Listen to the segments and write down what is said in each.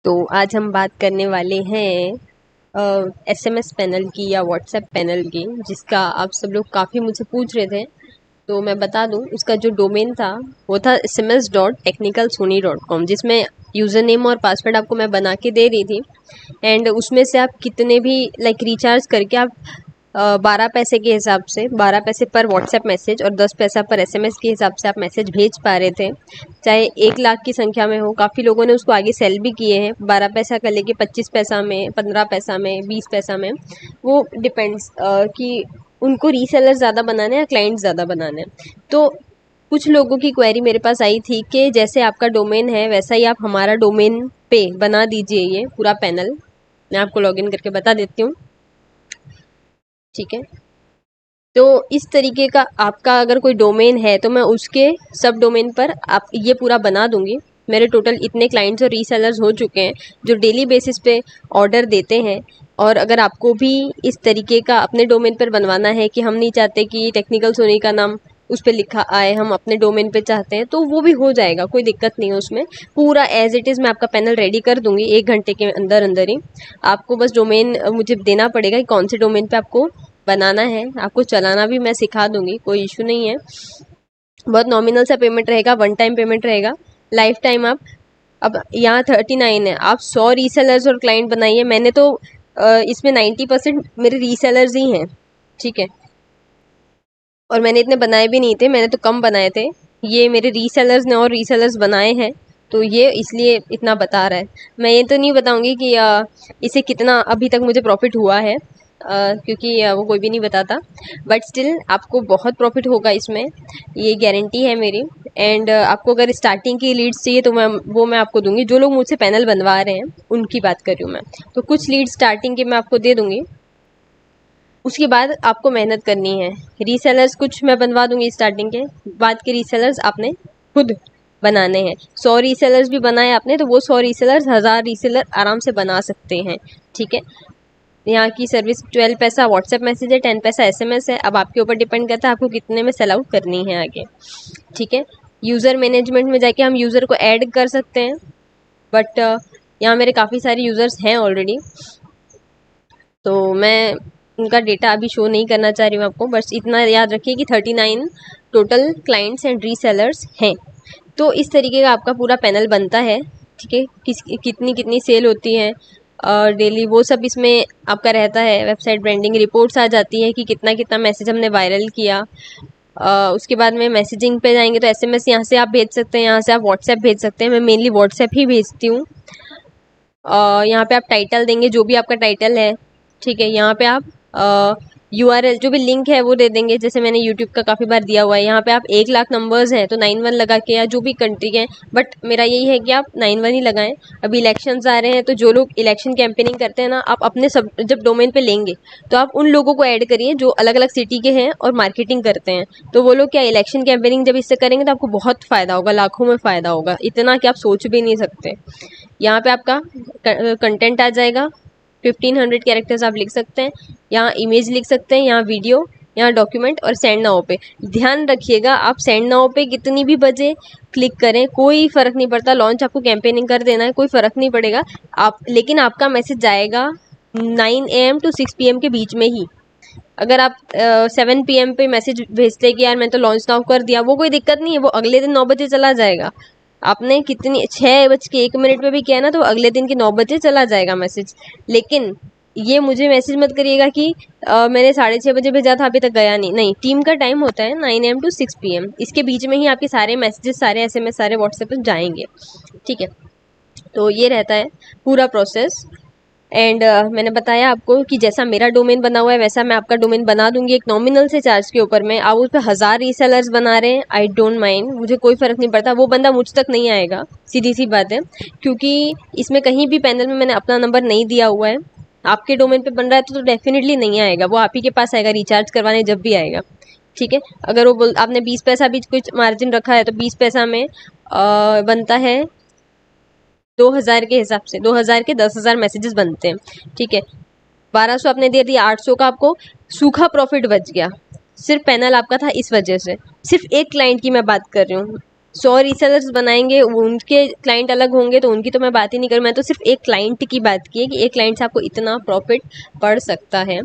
तो आज हम बात करने वाले हैं एसएमएस पैनल की या व्हाट्सएप पैनल की, जिसका आप सब लोग काफ़ी मुझसे पूछ रहे थे। तो मैं बता दूं, उसका जो डोमेन था वो था sms.technicalsony.com, जिसमें यूज़र नेम और पासवर्ड आपको मैं बना के दे रही थी। एंड उसमें से आप कितने भी रिचार्ज करके आप 12 पैसे के हिसाब से, 12 पैसे पर व्हाट्सएप मैसेज और 10 पैसा पर एसएमएस के हिसाब से आप मैसेज भेज पा रहे थे, चाहे 1 लाख की संख्या में हो। काफ़ी लोगों ने उसको आगे सेल भी किए हैं, 12 पैसा का लेके 25 पैसा में, 15 पैसा में, 20 पैसा में। वो डिपेंड्स कि उनको रीसेलर ज़्यादा बनाना है या क्लाइंट ज़्यादा बनाना है। तो कुछ लोगों की क्वेरी मेरे पास आई थी कि जैसे आपका डोमेन है वैसा ही आप हमारा डोमेन पे बना दीजिए ये पूरा पैनल। मैं आपको लॉगिन करके बता देती हूँ, ठीक है। तो इस तरीके का आपका अगर कोई डोमेन है तो मैं उसके सब डोमेन पर आप ये पूरा बना दूंगी। मेरे टोटल इतने क्लाइंट्स और रीसेलर्स हो चुके हैं जो डेली बेसिस पे ऑर्डर देते हैं। और अगर आपको भी इस तरीके का अपने डोमेन पर बनवाना है कि हम नहीं चाहते कि टेक्निकल सोनी का नाम उस पर लिखा आए, हम अपने डोमेन पे चाहते हैं, तो वो भी हो जाएगा, कोई दिक्कत नहीं है उसमें। पूरा एज इट इज़ मैं आपका पैनल रेडी कर दूंगी 1 घंटे के अंदर अंदर ही। आपको बस डोमेन मुझे देना पड़ेगा कि कौन से डोमेन पे आपको बनाना है। आपको चलाना भी मैं सिखा दूंगी, कोई इशू नहीं है। बहुत नॉमिनल सा पेमेंट रहेगा, वन टाइम पेमेंट रहेगा, लाइफ टाइम आप। अब यहाँ 39 है, आप 100 रीसेलर्स और क्लाइंट बनाइए। मैंने तो इसमें 90% मेरे रीसेलर्स ही हैं, ठीक है। और मैंने इतने बनाए भी नहीं थे, मैंने तो कम बनाए थे। ये मेरे रीसेलर्स ने और रीसेलर्स बनाए हैं, तो ये इसलिए इतना बता रहा है। मैं ये तो नहीं बताऊंगी कि इसे कितना अभी तक मुझे प्रॉफिट हुआ है, क्योंकि वो कोई भी नहीं बताता। बट स्टिल आपको बहुत प्रॉफिट होगा इसमें, ये गारंटी है मेरी। एंड आपको अगर स्टार्टिंग की लीड्स चाहिए तो मैं आपको दूंगी। जो लोग मुझसे पैनल बनवा रहे हैं उनकी बात कर रही हूँ मैं, तो कुछ लीड स्टार्टिंग के मैं आपको दे दूंगी। उसके बाद आपको मेहनत करनी है। रीसेलर्स कुछ मैं बनवा दूंगी स्टार्टिंग के, बाद के रीसेलर्स आपने खुद बनाने हैं। 100 रीसेलर्स भी बनाए आपने तो वो 100 रीसेलर्स 1000 रीसेलर आराम से बना सकते हैं, ठीक है। यहाँ की सर्विस 12 पैसा व्हाट्सएप मैसेज है, 10 पैसा एसएमएस है। अब आपके ऊपर डिपेंड करता है आपको कितने में सेल आउट करनी है आगे, ठीक है। यूज़र मैनेजमेंट में जाके हम यूज़र को ऐड कर सकते हैं, बट यहाँ मेरे काफ़ी सारे यूज़र्स हैं ऑलरेडी, तो मैं उनका डेटा अभी शो नहीं करना चाह रही हूँ आपको। बस इतना याद रखिए कि 39 टोटल क्लाइंट्स एंड रीसेलर्स हैं। तो इस तरीके का आपका पूरा पैनल बनता है, ठीक है। कितनी कितनी सेल होती है डेली, वो सब इसमें आपका रहता है। वेबसाइट ब्रांडिंग रिपोर्ट्स आ जाती है कि कितना कितना मैसेज हमने वायरल किया। उसके बाद में मैसेजिंग पे जाएंगे तो एसएमएस यहाँ से आप भेज सकते हैं, यहाँ से आप व्हाट्सएप भेज सकते हैं। मैं मेनली व्हाट्सएप ही भेजती हूँ। यहाँ पे आप टाइटल देंगे, जो भी आपका टाइटल है, ठीक है। यहाँ पे आप यूआरएल जो भी लिंक है वो दे देंगे, जैसे मैंने यूट्यूब का काफ़ी बार दिया हुआ है। यहाँ पे आप 1 लाख नंबर्स हैं तो 91 लगा के, या जो भी कंट्री के हैं, बट मेरा यही है कि आप 91 ही लगाएं। अभी इलेक्शंस आ रहे हैं तो जो लोग इलेक्शन कैंपेनिंग करते हैं ना, आप अपने सब जब डोमेन पे लेंगे तो आप उन लोगों को ऐड करिए जो अलग अलग सिटी के हैं और मार्केटिंग करते हैं। तो वो लोग क्या इलेक्शन कैंपेनिंग जब इससे करेंगे तो आपको बहुत फ़ायदा होगा, लाखों में फ़ायदा होगा, इतना कि आप सोच भी नहीं सकते। यहाँ पे आपका कंटेंट आ जाएगा, 1500 कैरेक्टर्स आप लिख सकते हैं। यहाँ इमेज लिख सकते हैं, यहाँ वीडियो, यहाँ डॉक्यूमेंट, और सेंड नाउ पे। ध्यान रखिएगा आप सेंड नाउ पे कितनी भी बजे क्लिक करें, कोई फ़र्क नहीं पड़ता। लॉन्च आपको कैंपेनिंग कर देना है, कोई फ़र्क नहीं पड़ेगा आप, लेकिन आपका मैसेज जाएगा 9 AM to 6 PM के बीच में ही। अगर आप 7 PM पे मैसेज भेजते कि यार मैं तो लॉन्च नाउ कर दिया, वो कोई दिक्कत नहीं है, वो अगले दिन 9 बजे चला जाएगा। आपने कितनी 6:01 पे भी किया ना, तो अगले दिन के 9 बजे चला जाएगा मैसेज। लेकिन ये मुझे मैसेज मत करिएगा कि मैंने 6:30 बजे भेजा था अभी तक गया नहीं। नहीं, टीम का टाइम होता है 9 AM to 6 PM, इसके बीच में ही आपके सारे मैसेजेस, सारे एसएमएस, सारे व्हाट्सएप पे जाएंगे, ठीक है। तो ये रहता है पूरा प्रोसेस। एंड मैंने बताया आपको कि जैसा मेरा डोमेन बना हुआ है वैसा मैं आपका डोमेन बना दूंगी, एक नॉमिनल से चार्ज के ऊपर में। आप उस पर 1000 रीसेलर्स बना रहे हैं, आई डोंट माइंड, मुझे कोई फ़र्क नहीं पड़ता। वो बंदा मुझ तक नहीं आएगा, सीधी सी बात है, क्योंकि इसमें कहीं भी पैनल में मैंने अपना नंबर नहीं दिया हुआ है। आपके डोमेन पे बन रहा है तो डेफिनेटली नहीं आएगा, वो आप ही के पास आएगा रिचार्ज करवाने जब भी आएगा, ठीक है। अगर वो आपने 20 पैसा भी कुछ मार्जिन रखा है तो 20 पैसा में बनता है 2000 के हिसाब से, 2000 के 10,000 मैसेजेस बनते हैं, ठीक है। 1200 आपने दे दिया, 800 का आपको सूखा प्रॉफिट बच गया। सिर्फ पैनल आपका था इस वजह से, सिर्फ एक क्लाइंट की मैं बात कर रही हूँ। 100 रीसेलर्स बनाएंगे, उनके क्लाइंट अलग होंगे तो उनकी तो मैं बात ही नहीं करूँ, मैं तो सिर्फ एक क्लाइंट की बात की है कि एक क्लाइंट से आपको इतना प्रॉफिट पड़ सकता है।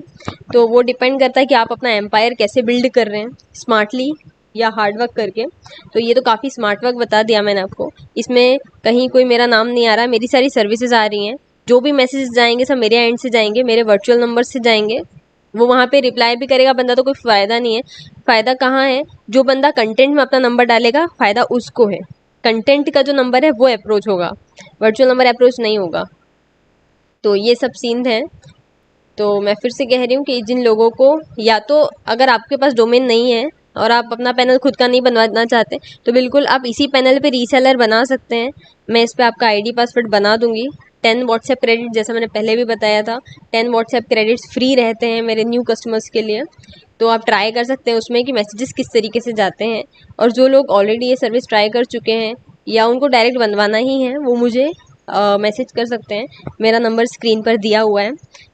तो वो डिपेंड करता है कि आप अपना एम्पायर कैसे बिल्ड कर रहे हैं, स्मार्टली या हार्ड वर्क करके। तो ये तो काफ़ी स्मार्ट वर्क बता दिया मैंने आपको, इसमें कहीं कोई मेरा नाम नहीं आ रहा, मेरी सारी सर्विसेज आ रही हैं। जो भी मैसेज जाएंगे सब मेरे एंड से जाएंगे, मेरे वर्चुअल नंबर से जाएंगे, वो वहाँ पे रिप्लाई भी करेगा बंदा, तो कोई फ़ायदा नहीं है। फ़ायदा कहाँ है, जो बंदा कंटेंट में अपना नंबर डालेगा फ़ायदा उसको है, कंटेंट का जो नंबर है वो अप्रोच होगा, वर्चुअल नंबर अप्रोच नहीं होगा। तो ये सब सीन है। तो मैं फिर से कह रही हूँ कि जिन लोगों को, या तो अगर आपके पास डोमेन नहीं है और आप अपना पैनल खुद का नहीं बनवाना चाहते, तो बिल्कुल आप इसी पैनल पे रीसेलर बना सकते हैं। मैं इस पर आपका आईडी पासवर्ड बना दूंगी। 10 व्हाट्सएप क्रेडिट, जैसा मैंने पहले भी बताया था, 10 व्हाट्सएप क्रेडिट्स फ्री रहते हैं मेरे न्यू कस्टमर्स के लिए। तो आप ट्राई कर सकते हैं उसमें कि मैसेजेस किस तरीके से जाते हैं। और जो लोग ऑलरेडी ये सर्विस ट्राई कर चुके हैं या उनको डायरेक्ट बनवाना ही है, वो मुझे मैसेज कर सकते हैं। मेरा नंबर स्क्रीन पर दिया हुआ है,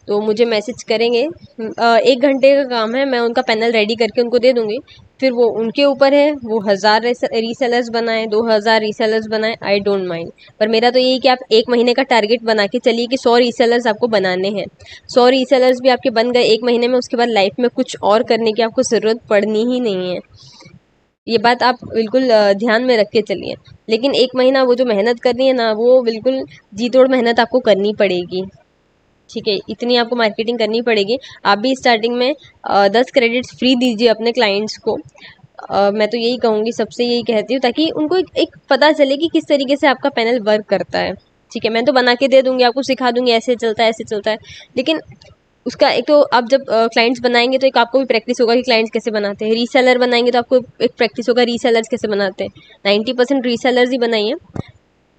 तो मुझे मैसेज करेंगे। 1 घंटे का काम है, मैं उनका पैनल रेडी करके उनको दे दूँगी। फिर वो उनके ऊपर है, वो 1000 रीसेलर्स बनाएं, 2000 रीसेलर्स बनाएं, आई डोंट माइंड। पर मेरा तो यही कि आप 1 महीने का टारगेट बना के चलिए कि 100 रीसेलर्स आपको बनाने हैं। 100 रीसेलर्स भी आपके बन गए 1 महीने में, उसके बाद लाइफ में कुछ और करने की आपको ज़रूरत पड़नी ही नहीं है। ये बात आप बिल्कुल ध्यान में रख के चलिए। लेकिन 1 महीना वो जो मेहनत करनी है ना, वो बिल्कुल जी तोड़ मेहनत आपको करनी पड़ेगी। ठीक है, इतनी आपको मार्केटिंग करनी पड़ेगी। आप भी स्टार्टिंग में 10 क्रेडिट्स फ्री दीजिए अपने क्लाइंट्स को। मैं तो यही कहूँगी, सबसे यही कहती हूँ, ताकि उनको एक पता चले कि किस तरीके से आपका पैनल वर्क करता है। ठीक है, मैं तो बना के दे दूँगी, आपको सिखा दूँगी ऐसे चलता है ऐसे चलता है। लेकिन उसका एक तो आप जब क्लाइंट्स बनाएंगे तो एक आपको भी प्रैक्टिस होगा कि क्लाइंट्स कैसे बनाते हैं। रीसेलर बनाएंगे तो आपको एक प्रैक्टिस होगा रीसेलर्स कैसे बनाते हैं। 90% रीसेलर्स ही बनाइए।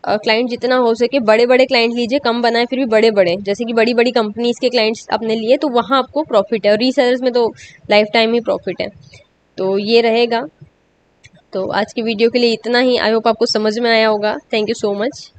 क्लाइंट जितना हो सके बड़े बड़े क्लाइंट लीजिए, कम बनाए फिर भी बड़े बड़े, जैसे कि बड़ी बड़ी कंपनीज के क्लाइंट्स अपने लिए, तो वहाँ आपको प्रॉफिट है। और रीसेलर्स में तो लाइफ टाइम ही प्रॉफिट है। तो ये रहेगा। तो आज की वीडियो के लिए इतना ही। आई होप आपको समझ में आया होगा। Thank you so much.